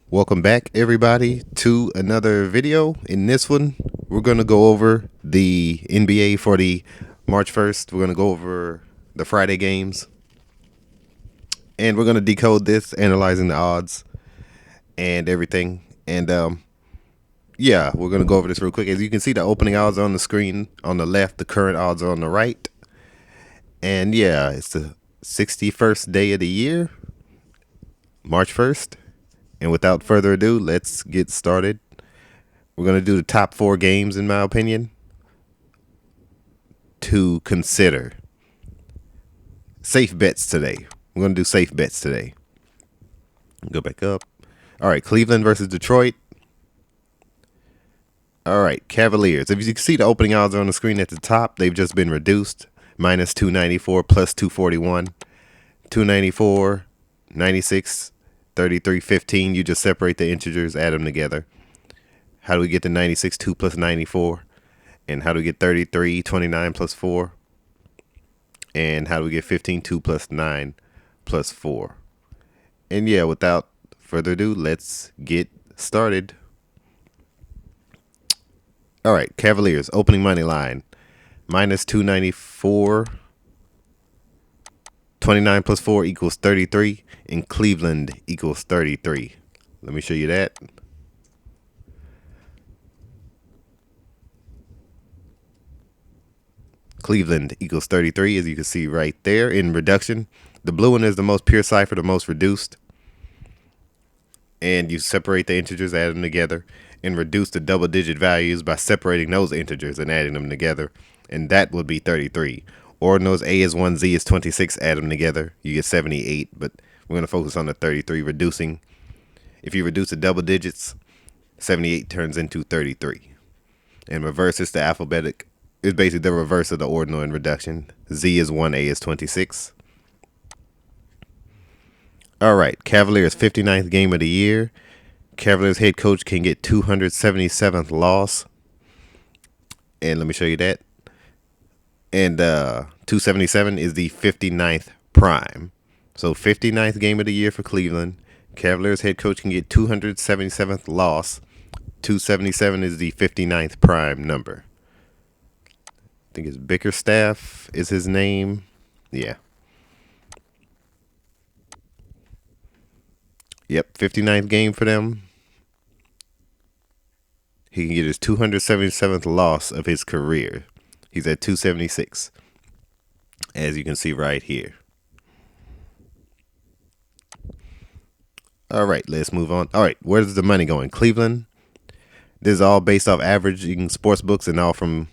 Welcome back, everybody, to another video. In this one, we're going to go over the NBA for the March 1st. We're going to go over the Friday games. And we're going to decode this, analyzing the odds and everything. And yeah, we're going to go over this real quick. As you can see, the opening odds are on the screen on the left. The current odds are on the right. And yeah, it's the 61st day of the year, March 1st. And without further ado, let's get started. We're going to do the top 4 games, in my opinion, to consider. Safe bets today. We're going to do safe bets today. Go back up. All right, Cleveland versus Detroit. All right, Cavaliers. If you can see, the opening odds are on the screen at the top. They've just been reduced. Minus 294, plus 241. 294, 96, 33, 15. You just separate the integers, add them together. How do we get the 96, 2 plus 94? And how do we get 33, 29 plus 4? And how do we get 15, 2 plus 9 plus 4? And yeah, without further ado, let's get started. All right, Cavaliers, opening money line. Minus 294. 29 plus 4 equals 33. And Cleveland equals 33. Let me show you that. Cleveland equals 33, as you can see right there in reduction. The blue one is the most pure cipher, the most reduced. And you separate the integers, add them together, and reduce the double-digit values by separating those integers and adding them together. And that would be 33. Ordinals, A is 1, Z is 26, add them together. You get 78, but we're going to focus on the 33, reducing. If you reduce the double digits, 78 turns into 33. And reverse is the alphabetic. It's basically the reverse of the ordinal in reduction. Z is 1, A is 26. All right, Cavaliers 59th game of the year. Cavaliers head coach can get 277th loss. And let me show you that. And 277 is the 59th prime. So 59th game of the year for Cleveland. Cavaliers head coach can get 277th loss. 277 is the 59th prime number. I think it's Bickerstaff is his name. Yeah. Yep, 59th game for them. He can get his 277th loss of his career. He's at 276, as you can see right here. All right, let's move on. All right, where's the money going? Cleveland. This is all based off averaging sports books and all from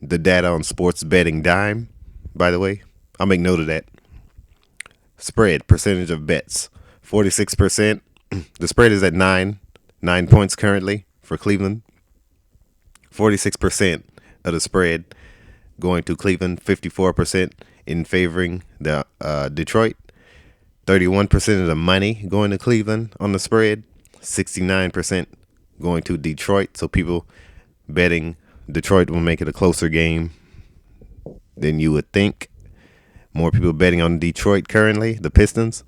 the data on Sports Betting Dime, by the way. I'll make note of that. Spread, percentage of bets, 46%. The spread is at 9 points currently for Cleveland. 46% of the spread going to Cleveland, 54% in favoring the Detroit. 31% of the money going to Cleveland on the spread. 69% going to Detroit. So people betting Detroit will make it a closer game than you would think. More people betting on Detroit currently, the Pistons.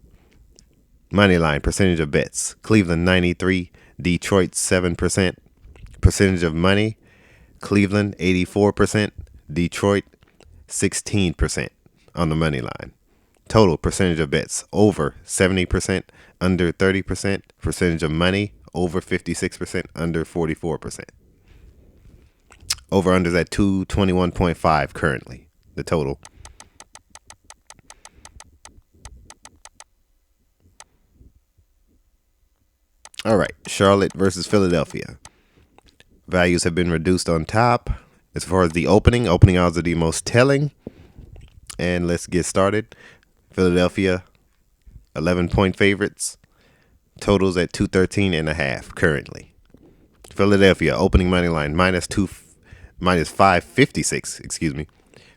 Moneyline, percentage of bets. Cleveland 93, Detroit 7%. Percentage of money. Cleveland 84%, Detroit 16% on the money line. Total percentage of bets over 70%, under 30%. Percentage of money over 56%, under 44%. Over unders at 221.5 currently, the total. All right, Charlotte versus Philadelphia. Values have been reduced on top. As far as the opening odds are the most telling. And let's get started. Philadelphia, 11-point favorites. Totals at 213.5 currently. Philadelphia, opening money line, minus 556,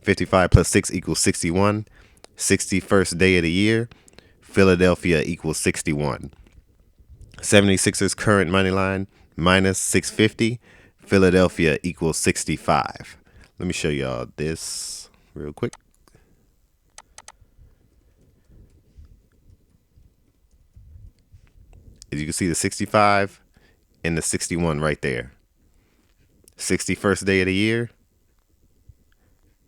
55 plus 6 equals 61. 61st day of the year. Philadelphia equals 61. 76ers current money line, minus 650. Philadelphia equals 65. Let me show y'all this real quick. As you can see, the 65 and the 61 right there. 61st day of the year.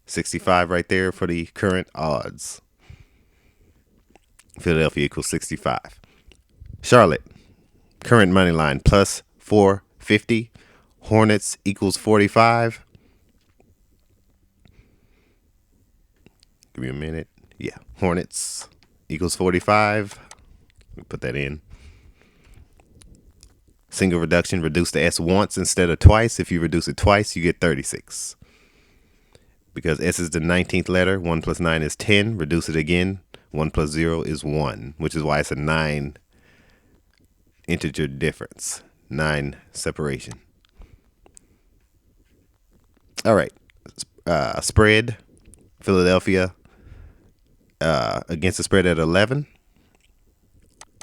65 right there for the current odds. Philadelphia equals 65. Charlotte, current money line plus 450. Hornets equals 45. Give me a minute. Yeah, Hornets equals 45. Let me put that in. Single reduction, reduce the S once instead of twice. If you reduce it twice, you get 36. Because S is the 19th letter, 1 plus 9 is 10. Reduce it again, 1 plus 0 is 1, which is why it's a 9 integer difference, 9 separation. All right, spread, Philadelphia against the spread at 11.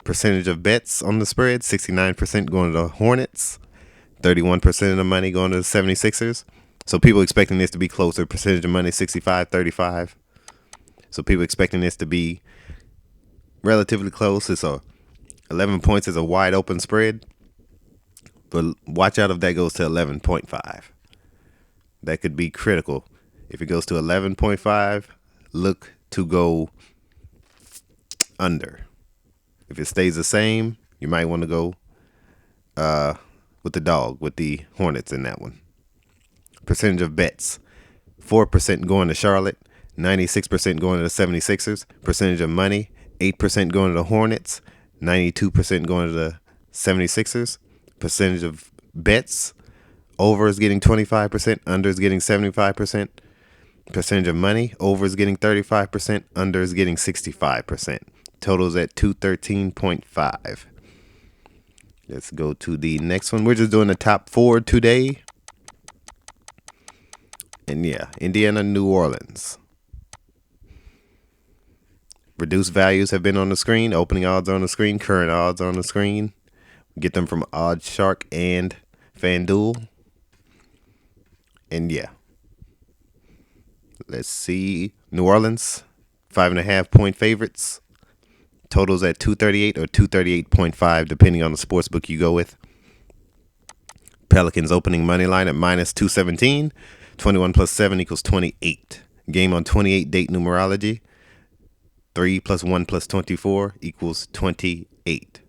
Percentage of bets on the spread, 69% going to the Hornets, 31% of the money going to the 76ers. So people expecting this to be closer. Percentage of money, 65-35. So people expecting this to be relatively close. It's 11 points is a wide open spread. But watch out if that goes to 11.5. That could be critical. If it goes to 11.5, look to go under. If it stays the same, you might want to go with the dog, with the Hornets in that one. Percentage of bets, 4% going to Charlotte, 96% going to the 76ers. Percentage of money, 8% going to the Hornets, 92% going to the 76ers. Percentage of bets, over is getting 25%, under is getting 75%. Percentage of money, over is getting 35%, under is getting 65%. Totals at 213.5. Let's go to the next one. We're just doing the top 4 today. And yeah, Indiana, New Orleans. Reduced values have been on the screen. Opening odds on the screen. Current odds on the screen. Get them from OddsShark and FanDuel. And yeah. Let's see. New Orleans, 5.5 point favorites. Totals at 238 or 238.5, depending on the sports book you go with. Pelicans opening money line at minus 217. 21 plus 7 equals 28. Game on 28 date numerology. 3 plus 1 plus 24 equals 28.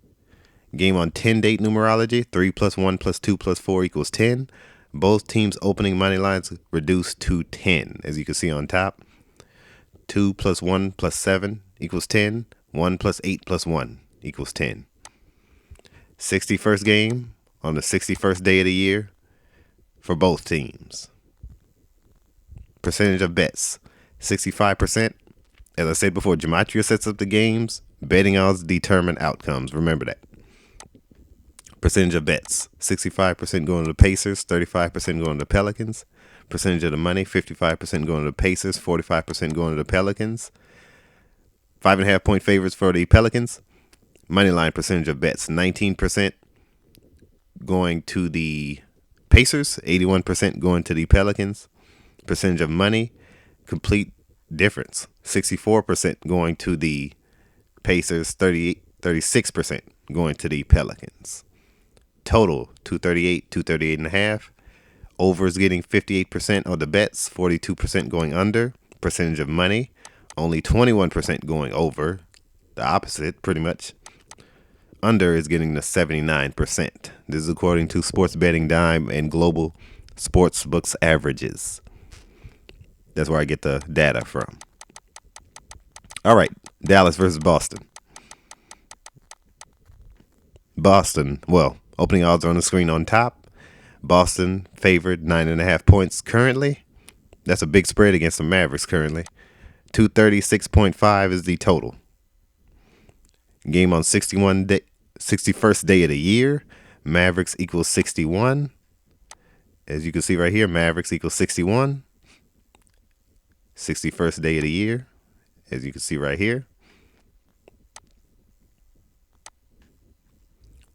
Game on 10 date numerology. 3 plus 1 plus 2 plus 4 equals 10. Both teams opening money lines reduced to 10, as you can see on top. 2 plus 1 plus 7 equals 10. 1 plus 8 plus 1 equals 10. 61st game on the 61st day of the year for both teams. Percentage of bets, 65%. As I said before, Gematria sets up the games. Betting odds determine outcomes. Remember that. Percentage of bets, 65% going to the Pacers, 35% going to the Pelicans. Percentage of the money, 55% going to the Pacers, 45% going to the Pelicans. 5.5 point favorites for the Pelicans. Moneyline percentage of bets, 19% going to the Pacers, 81% going to the Pelicans. Percentage of money, complete difference, 64% going to the Pacers, 36% going to the Pelicans. Total, 238, 238.5. Over is getting 58% of the bets, 42% going under. Percentage of money, only 21% going over. The opposite, pretty much. Under is getting the 79%. This is according to Sports Betting Dime and Global Sportsbooks averages. That's where I get the data from. All right, Dallas versus Boston. Boston, well, opening odds are on the screen on top. Boston favored 9.5 points currently. That's a big spread against the Mavericks currently. 236.5 is the total. Game on 61st day of the year. Mavericks equals 61. As you can see right here, Mavericks equals 61. 61st day of the year, as you can see right here.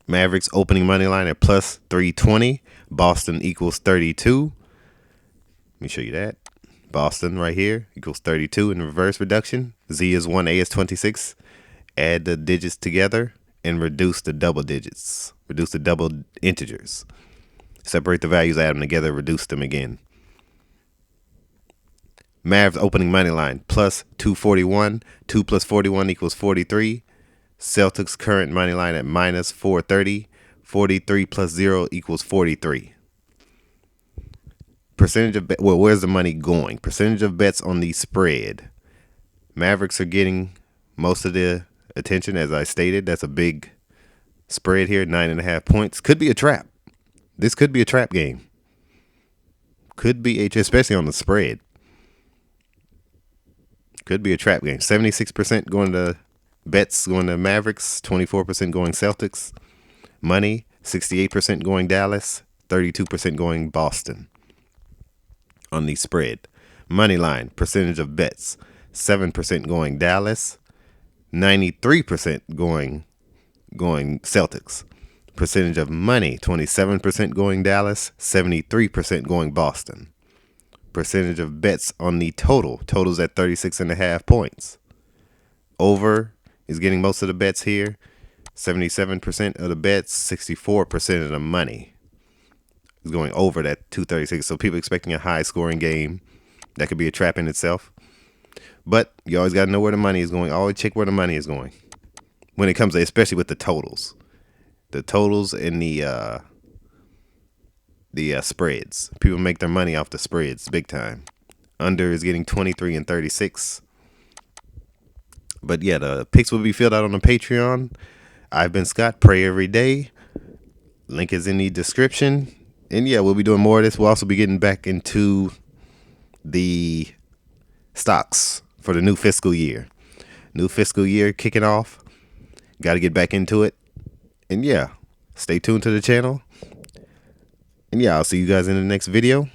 Mavericks opening money line at plus 320. Boston equals 32. Let me show you that. Boston right here equals 32 in reverse reduction. Z is 1, A is 26. Add the digits together and reduce the double digits, reduce the double integers. Separate the values, add them together, reduce them again. Mavs opening money line plus 241. 2 plus 41 equals 43. Celtics current money line at minus 430. 43 plus 0 equals 43. Percentage of well, where's the money going? Percentage of bets on the spread. Mavericks are getting most of the attention, as I stated. That's a big spread here, 9.5 points. Could be a trap. This could be a trap game. Could be especially on the spread. Could be a trap game. 76% going to bets going to Mavericks, 24% going Celtics. Money, 68% going Dallas, 32% going Boston. On the spread. Money line, percentage of bets, 7% going Dallas, 93% going Celtics. Percentage of money, 27% going Dallas, 73% going Boston. Percentage of bets on the totals at 36.5 points. Over is getting most of the bets here. 77% of the bets, 64% of the money is going over that 236. So people expecting a high scoring game. That could be a trap in itself. But you always got to know where the money is going. Always check where the money is going when it comes to, especially with the totals. The totals and the spreads. People make their money off the spreads big time. Under is getting 23 and 36. But yeah, the picks will be filled out on the Patreon. I've been Scott. Pray every day. Link is in the description. And yeah, we'll be doing more of this. We'll also be getting back into the stocks for the new fiscal year. New fiscal year kicking off. Got to get back into it. And yeah, stay tuned to the channel. And yeah, I'll see you guys in the next video.